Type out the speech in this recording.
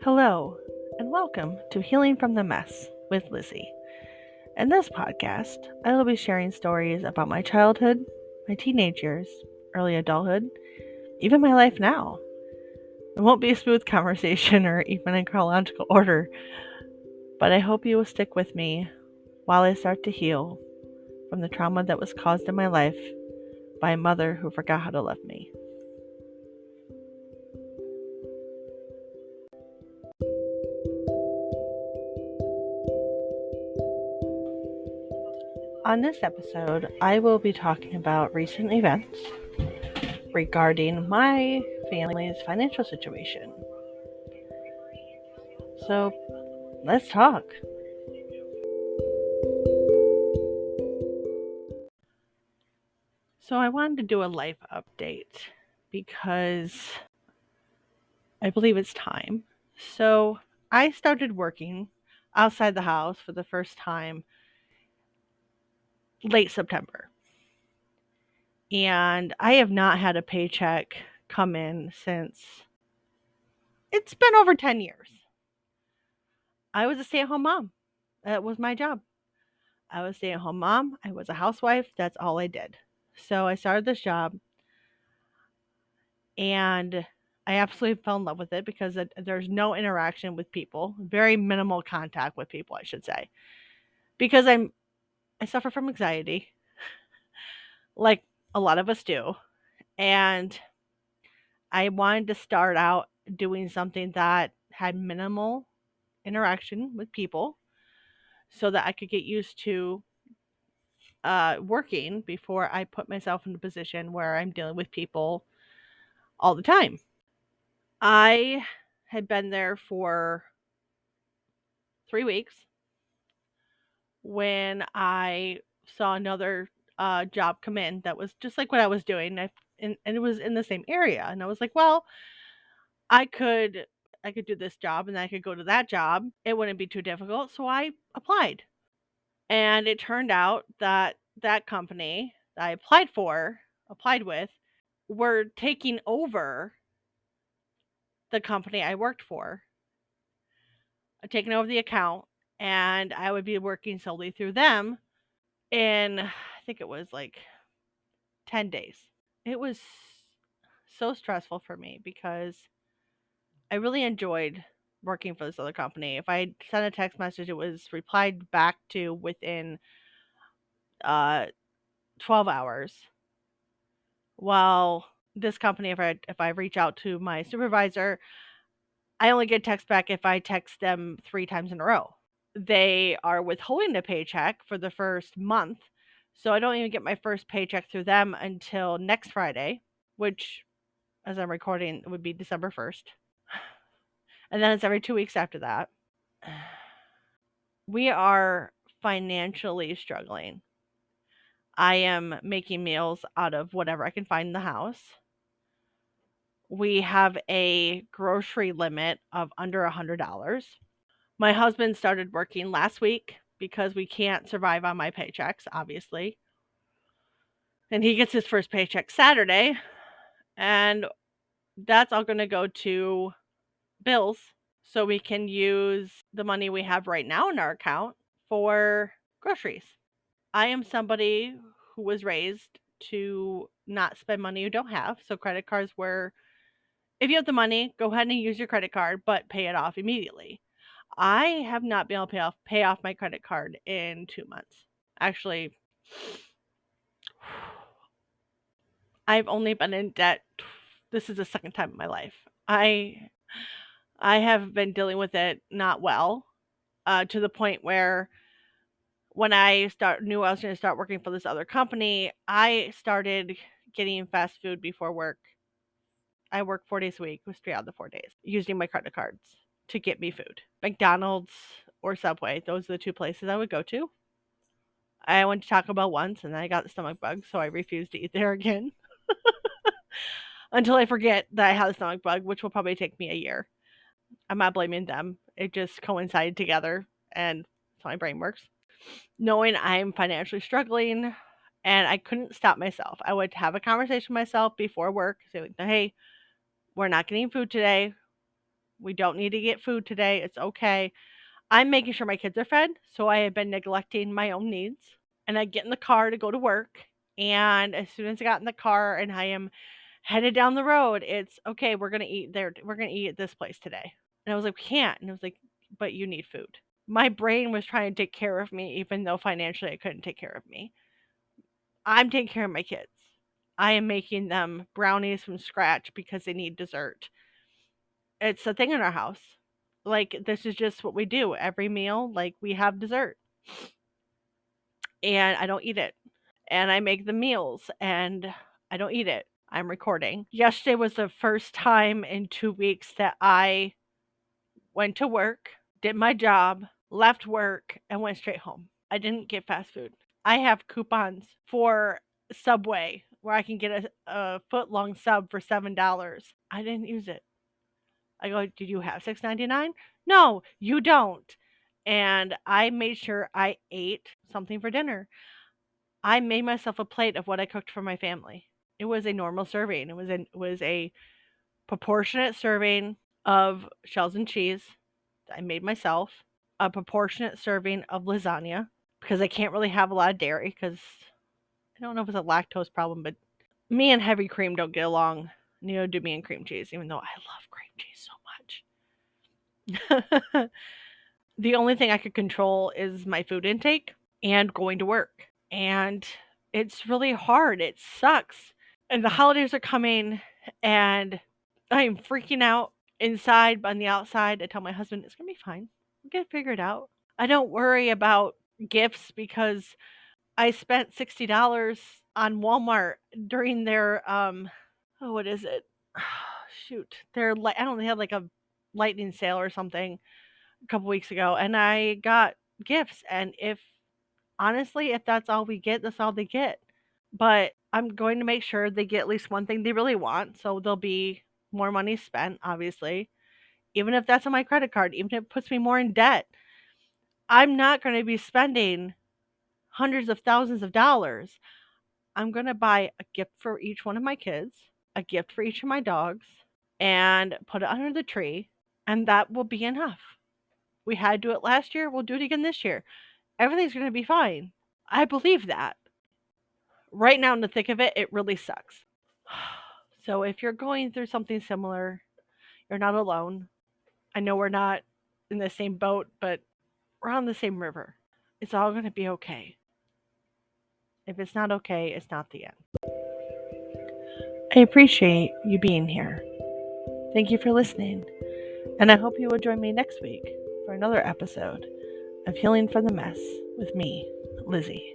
Hello, and welcome to Healing from the Mess with Lizzie. In this podcast, I will be sharing stories about my childhood, my teenage years, early adulthood, even my life now. It won't be a smooth conversation or even in chronological order, but I hope you will stick with me while I start to heal from the trauma that was caused in my life by a mother who forgot how to love me. On this episode, I will be talking about recent events regarding my family's financial situation. So, let's talk. So, I wanted to do a life update because I believe it's time. So, I started working outside the house for the first time late September. And I have not had a paycheck come in since it's been over 10 years. I was a stay-at-home mom. That was my job. I was a stay-at-home mom. I was a housewife. That's all I did. So I started this job and I absolutely fell in love with it because there's no interaction with people, very minimal contact with people, I should say. Because I suffer from anxiety, like a lot of us do, and I wanted to start out doing something that had minimal interaction with people so that I could get used to working before I put myself in a position where I'm dealing with people all the time. I had been there for 3 weeks when I saw another job come in that was just like what I was doing. And it was in the same area. And I was like, well, I could do this job and I could go to that job. It wouldn't be too difficult. So I applied. And it turned out that that company that I applied with, were taking over the company I worked for, taking over the account, and I would be working solely through them in, I think it was like 10 days. It was so stressful for me because I really enjoyed working for this other company. If I sent a text message, it was replied back to within uh 12 hours. While this company, if I reach out to my supervisor, I only get text back if I text them 3 times in a row. They are withholding the paycheck for the first month, so I don't even get my first paycheck through them until next Friday, which, as I'm recording, would be December 1st. And then it's every 2 weeks after that. We are financially struggling. I am making meals out of whatever I can find in the house. We have a grocery limit of under $100. My husband started working last week because we can't survive on my paychecks, obviously. And he gets his first paycheck Saturday. And that's all going to go to bills so we can use the money we have right now in our account for groceries. I am somebody who was raised to not spend money you don't have. So credit cards were, if you have the money, go ahead and use your credit card, but pay it off immediately. I have not been able to pay off my credit card in 2 months. Actually, I've only been in debt. This is the second time in my life. I have been dealing with it not well, to the point where when I knew I was going to start working for this other company, I started getting fast food before work. I work 4 days a week, was 3 out of the 4 days, using my credit cards to get me food. McDonald's or Subway, those are the 2 places I would go to. I went to Taco Bell once and then I got the stomach bug, so I refused to eat there again. Until I forget that I had a stomach bug, which will probably take me a year. I'm not blaming them. It just coincided together, and that's how my brain works. Knowing I'm financially struggling, and I couldn't stop myself. I would have a conversation with myself before work, say, like, hey, we're not getting food today. We don't need to get food today. It's okay. I'm making sure my kids are fed, so I have been neglecting my own needs. And I get in the car to go to work. And as soon as I got in the car and I am headed down the road, it's okay, we're gonna eat there. We're gonna eat at this place today. And I was like, we can't. And I was like, but you need food. My brain was trying to take care of me, even though financially I couldn't take care of me. I'm taking care of my kids. I am making them brownies from scratch because they need dessert. It's a thing in our house. Like, this is just what we do. Every meal, like, we have dessert. And I don't eat it. And I make the meals and I don't eat it. I'm recording. Yesterday was the first time in 2 weeks that I went to work, did my job, left work, and went straight home. I didn't get fast food. I have coupons for Subway where I can get a foot-long sub for $7. I didn't use it. I go, did you have $6.99? No, you don't. And I made sure I ate something for dinner. I made myself a plate of what I cooked for my family. It was a normal serving. It was a proportionate serving of shells and cheese that I made myself, a proportionate serving of lasagna because I can't really have a lot of dairy because I don't know if it's a lactose problem, but me and heavy cream don't get along. Neither do me and cream cheese, even though I love cream cheese so much. The only thing I could control is my food intake and going to work. And it's really hard. It sucks. And the holidays are coming, and I'm freaking out inside, but on the outside, I tell my husband, it's going to be fine. We'll get it figured out. I don't worry about gifts because I spent $60 on Walmart during their, what is it? Shoot. I don't know, they had like a lightning sale or something a couple weeks ago, and I got gifts. And honestly, if that's all we get, that's all they get. But I'm going to make sure they get at least one thing they really want. So there'll be more money spent, obviously. Even if that's on my credit card, even if it puts me more in debt, I'm not going to be spending hundreds of thousands of dollars. I'm going to buy a gift for each one of my kids, a gift for each of my dogs, and put it under the tree. And that will be enough. We had to do it last year. We'll do it again this year. Everything's going to be fine. I believe that. Right now in the thick of it, it really sucks. So if you're going through something similar, you're not alone. I know we're not in the same boat, but we're on the same river. It's all going to be okay. If it's not okay, it's not the end. I appreciate you being here. Thank you for listening. And I hope you will join me next week for another episode of Healing from the Mess with me, Lizzie.